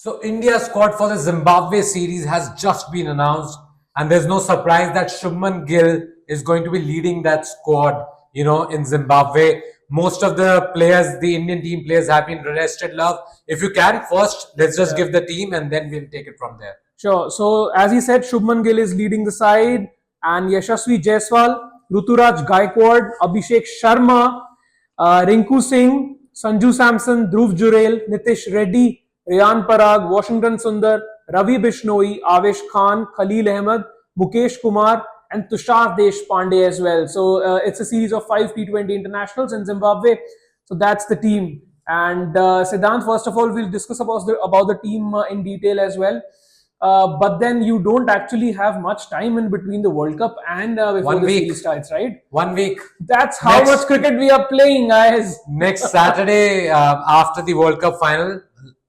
So India's squad for the Zimbabwe series has just been announced, and there's no surprise that Shubman Gill is going to be leading that squad. In Zimbabwe, most of the players, the Indian team players, have been rested. Love, if you can, first let's just give the team, and then we'll take it from there. Sure. So as he said, Shubman Gill is leading the side, and Yashasvi Jaiswal, Ruturaj Gaikwad, Abhishek Sharma, Rinku Singh, Sanju Samson, Dhruv Jurel, Nitish Reddy, Riyan Parag, Washington Sundar, Ravi Bishnoi, Avesh Khan, Khalil Ahmed, Mukesh Kumar, and Tushar Deshpande as well. So it's a series of 5 T20 internationals in Zimbabwe. So that's the team. And Siddhant, first of all, we'll discuss about the team in detail as well. But then you don't actually have much time in between the World Cup and before the series starts, right? 1 week. That's how much cricket we are playing, guys. Next Saturday, after the World Cup final,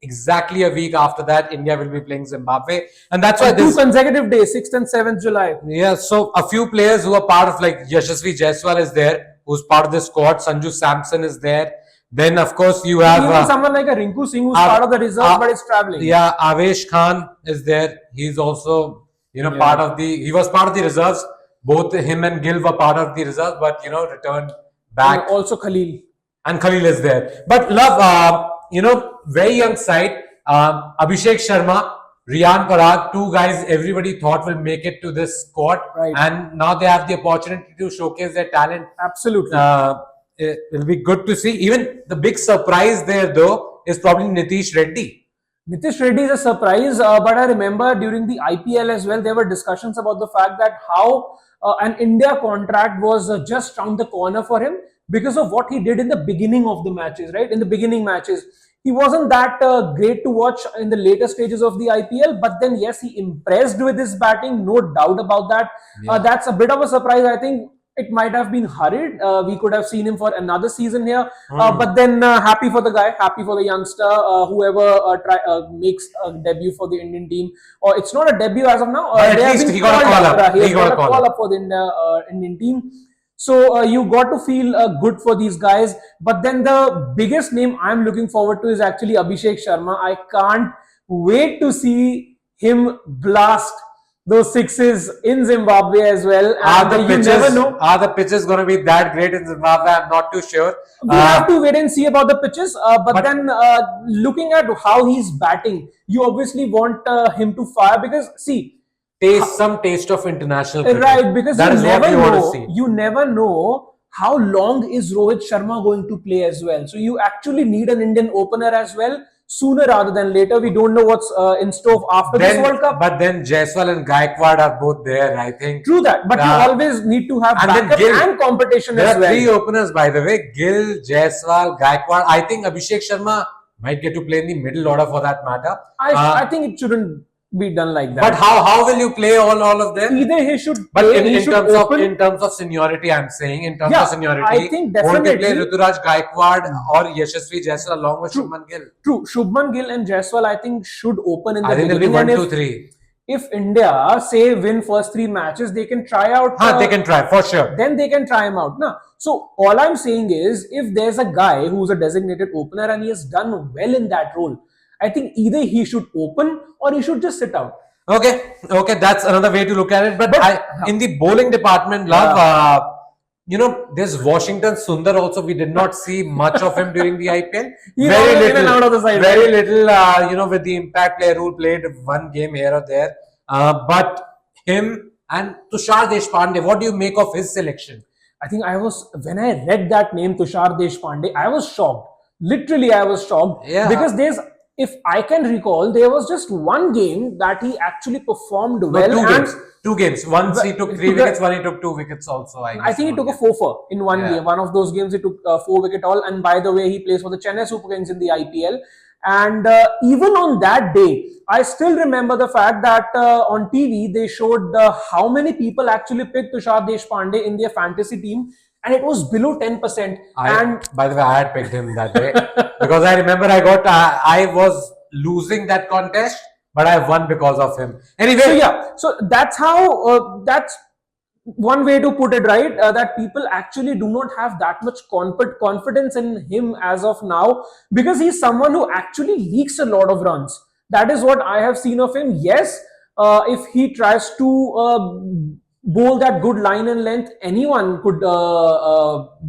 exactly a week after that, India will be playing Zimbabwe, and that's why two consecutive days, 6th and 7th July. Yeah, so a few players who are part of, like Yashasvi Jaiswal is there, who's part of the squad. Sanju Samson is there. Then, of course, you have even someone like a Rinku Singh who's part of the reserve but is traveling. Yeah, Avesh Khan is there. He's also, part of he was part of the reserves. Both him and Gill were part of the reserves, but, returned back. And also Khalil. And Khalil is there. But, love, very young side. Abhishek Sharma, Riyan Parag, two guys everybody thought will make it to this squad. Right. And now they have the opportunity to showcase their talent. Absolutely. It'll be good to see. Even the big surprise there, though, is probably Nitish Reddy. Nitish Reddy is a surprise, but I remember during the IPL as well, there were discussions about the fact that how an India contract was just round the corner for him because of what he did in the beginning of the matches, right? In the beginning matches. He wasn't that great to watch in the later stages of the IPL, but then, yes, he impressed with his batting, no doubt about that. Yeah. That's a bit of a surprise, I think. It might have been hurried. We could have seen him for another season here. But then happy for the guy, happy for the youngster, whoever makes a debut for the Indian team. Or it's not a debut as of now. At least he got a call up. He got a call up for the Indian team. So you got to feel good for these guys. But then the biggest name I'm looking forward to is actually Abhishek Sharma. I can't wait to see him blast those sixes in Zimbabwe as well. And are the pitches going to be that great in Zimbabwe? I'm not too sure. We have to wait and see about the pitches. But then looking at how he's batting, you obviously want him to fire because, see, some taste of international cricket. Right, because you never know how long is Rohit Sharma going to play as well. So you actually need an Indian opener as well. Sooner rather than later. We don't know what's in store after this World Cup. But then Jaiswal and Gaikwad are both there, I think. True that. But you always need to have backup and competition as well. There are 3 openers, by the way. Gill, Jaiswal, Gaikwad. I think Abhishek Sharma might get to play in the middle order for that matter. I think it shouldn't be done like that. But how will you play all of them? Either he should But in terms of seniority, I'm saying, in terms of seniority, I think definitely won't he play Ruturaj Gaikwad or Yashasvi Jaiswal along with Shubman Gill? True. Shubman Gill and Jaiswal, I think, should open in the beginning. I think they'll be 1, 2, 3. If India, say, win first 3 matches, they can try out. They can try, for sure. Then they can try him out. No. So, all I'm saying is, if there's a guy who's a designated opener and he has done well in that role, I think either he should open or he should just sit out. Okay, that's another way to look at it. But in the bowling department, love, there's Washington Sundar also. We did not see much of him during the IPL. Very little, with the impact player rule, played 1 game here or there. But him and Tushar Deshpande, what do you make of his selection? I think when I read that name, Tushar Deshpande, I was shocked. Literally, I was shocked. Yeah. Because if I can recall, there was just 1 game that he actually performed well. 2 games. Once he took 3 wickets, one he took 2 wickets also. I think he took a 4 in one game. One of those games he took 4 wicket all. And by the way, he plays for the Chennai Super Kings in the IPL. And even on that day, I still remember the fact that on TV, they showed how many people actually picked Tushar Deshpande in their fantasy team. And it was below 10%. By the way, I had picked him that day because I remember I was losing that contest, but I won because of him. Anyway, so that's how that's one way to put it, right? That people actually do not have that much confidence in him as of now because he's someone who actually leaks a lot of runs. That is what I have seen of him. Yes, if he tries to bowl that good line and length, anyone could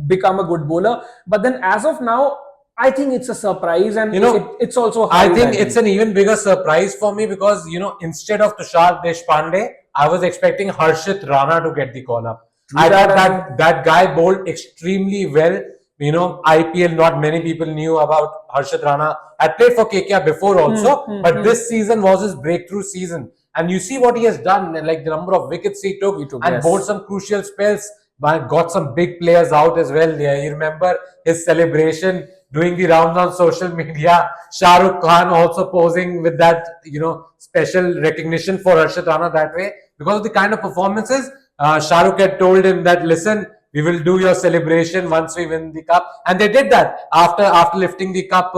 become a good bowler. But then, as of now, I think it's a surprise, and it's also. I think it's an even bigger surprise for me because instead of Tushar Deshpande, I was expecting Harshit Rana to get the call up. I thought that guy bowled extremely well. IPL, not many people knew about Harshit Rana. I played for KKR before also, but this season was his breakthrough season. And you see what he has done, like the number of wickets he took and bowled some crucial spells, but got some big players out as well. Yeah, you remember his celebration doing the rounds on social media. Shah Rukh Khan also posing with that, special recognition for Harshit Rana that way because of the kind of performances. Shah Rukh had told him that, listen, we will do your celebration once we win the cup, and they did that after lifting the cup.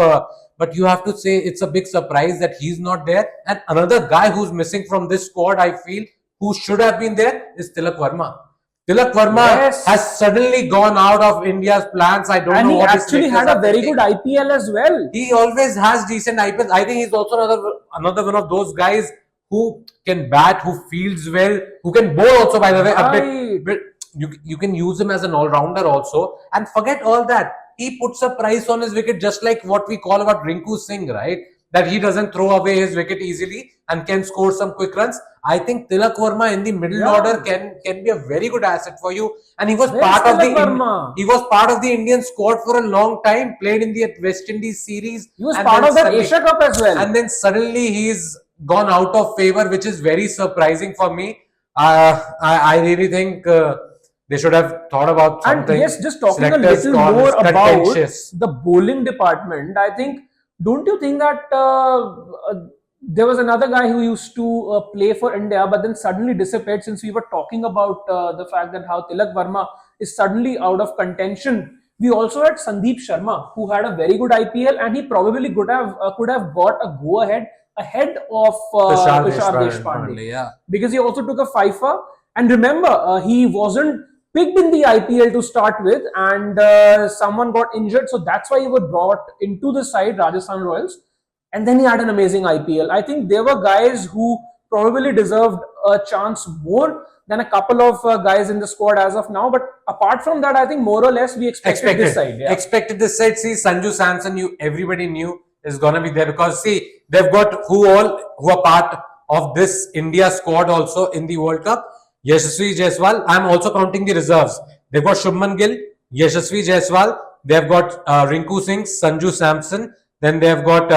But you have to say it's a big surprise that he's not there. And another guy who's missing from this squad, I feel, who should have been there is Tilak Varma. Tilak Varma has suddenly gone out of India's plans. I don't know what his actually had a very good IPL as well. He always has decent IPLs. I think he's also another one of those guys who can bat, who fields well, who can bowl also, by the way, a bit. You can use him as an all-rounder also. And forget all that. He puts a price on his wicket just like what we call about Rinku Singh, right? That he doesn't throw away his wicket easily and can score some quick runs. I think Tilak Varma in the middle order can be a very good asset for you. And he was part of the Indian squad for a long time, played in the West Indies series. He was part of that Asia Cup as well. And then suddenly he's gone out of favor, which is very surprising for me. I really think they should have thought about something. And yes, just talking a little more about the bowling department, I think, don't you think that there was another guy who used to play for India but then suddenly disappeared, since we were talking about the fact that how Tilak Varma is suddenly out of contention. We also had Sandeep Sharma, who had a very good IPL, and he probably could have got a go ahead of Tushar Deshpande, because he also took a fifer. And remember, he wasn't picked in the IPL to start with, and someone got injured, so that's why he was brought into the side, Rajasthan Royals, and then he had an amazing IPL. I think there were guys who probably deserved a chance more than a couple of guys in the squad as of now, but apart from that, I think more or less we expected this side. Expected this side. See, Sanju Samson, everybody knew is going to be there, because see, they've got who are part of this India squad also in the World Cup. Yashasvi Jaiswal. I'm also counting the reserves. They've got Shubman Gill, Yashasvi Jaiswal. They've got Rinku Singh, Sanju Samson. Then they've got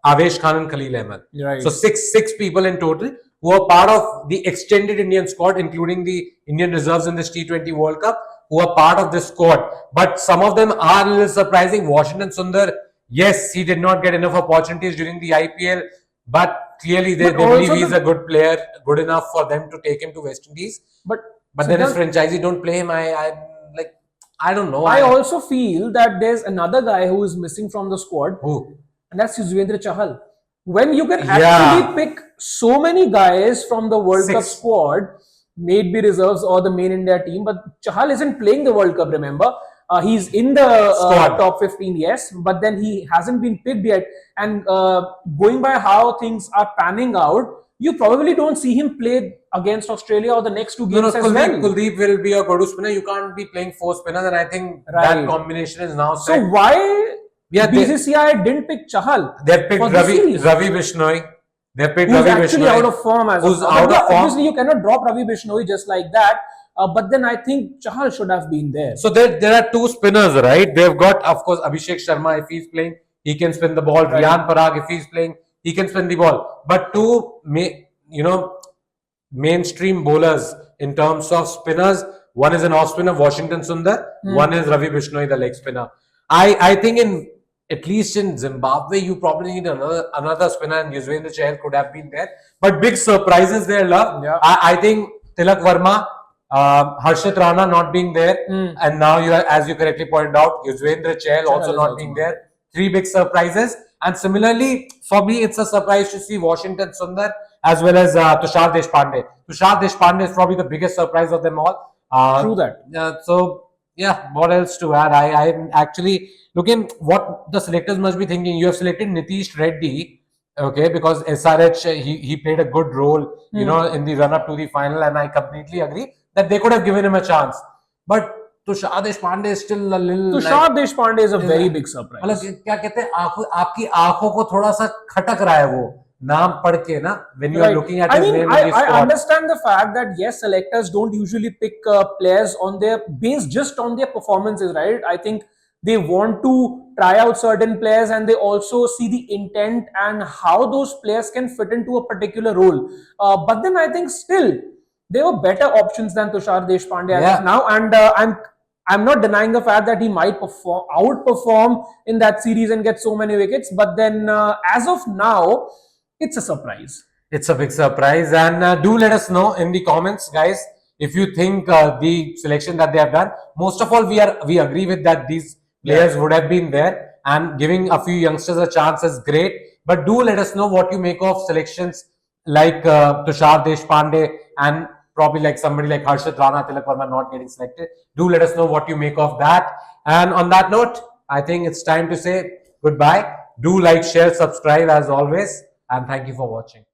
Avesh Khan and Khalil Ahmed. Right. So six people in total who are part of the extended Indian squad, including the Indian reserves in this T20 World Cup, who are part of this squad. But some of them are a little surprising. Washington Sundar, yes, he did not get enough opportunities during the IPL, but clearly they believe he's a good player, good enough for them to take him to West Indies. But then his franchisee don't play him. I don't know. I also feel that there's another guy who is missing from the squad. Who? And that's Yuzvendra Chahal. When you can actually pick so many guys from the World Cup squad, maybe reserves or the main India team, but Chahal isn't playing the World Cup, remember? He's in the top 15, yes, but then he hasn't been picked yet. And going by how things are panning out, you probably don't see him play against Australia or the next two games as well. Kuldeep will be a go-to spinner. You can't be playing four spinners, and I think that combination is now set. So why BCCI didn't pick Chahal? They picked Ravi Bishnoi. They picked Who's Ravi actually Bishnoi. out of form as Who's out of form. Obviously, you cannot drop Ravi Bishnoi just like that. But then I think Chahal should have been there. So there are two spinners, right? They've got, of course, Abhishek Sharma. If he's playing, he can spin the ball. Right. Riyan Parag, if he's playing, he can spin the ball. But two, mainstream bowlers in terms of spinners. One is an off spinner, Washington Sundar. One is Ravi Bishnoi, the leg spinner. I think at least in Zimbabwe, you probably need another spinner, and Yuzvendra Chahal could have been there. But big surprises there, love. Yeah. I think Tilak Varma, Harshit Rana not being there, and now as you correctly pointed out, Yuzvendra Chahal also not being there. Three big surprises. And similarly, for me, it's a surprise to see Washington Sundar as well as Tushar Deshpande. Tushar Deshpande is probably the biggest surprise of them all. True that. What else to add? I'm actually looking what the selectors must be thinking. You have selected Nitish Reddy Okay, because SRH he played a good role, you know, in the run up to the final, and I completely agree that they could have given him a chance. But Tushar Deshpande is still a little. Tushar Deshpande is a very like- big surprise. मतलब क्या कहते हैं, आपकी आंखों को थोड़ा सा खटक रहा है वो नाम पढ़ के ना, when you are Right. looking at I his mean, name in the I squad. understand the fact that yes, selectors don't usually pick players on their based just on their performances, right? I think they want to try out certain players and they also see the intent and how those players can fit into a particular role. But then I think still there were better options than Tushar Deshpande as Yeah. of now, and I'm not denying the fact that he might outperform in that series and get so many wickets. But then as of now, it's a surprise. It's a big surprise, and do let us know in the comments, guys, if you think the selection that they have done. Most of all, we agree with that these players would have been there, and giving a few youngsters a chance is great. But do let us know what you make of selections like Tushar Deshpande and probably like somebody like Harshit Rana, Tilak Varma not getting selected. Do let us know what you make of that. And on that note, I think it's time to say goodbye. Do like, share, subscribe as always, and thank you for watching.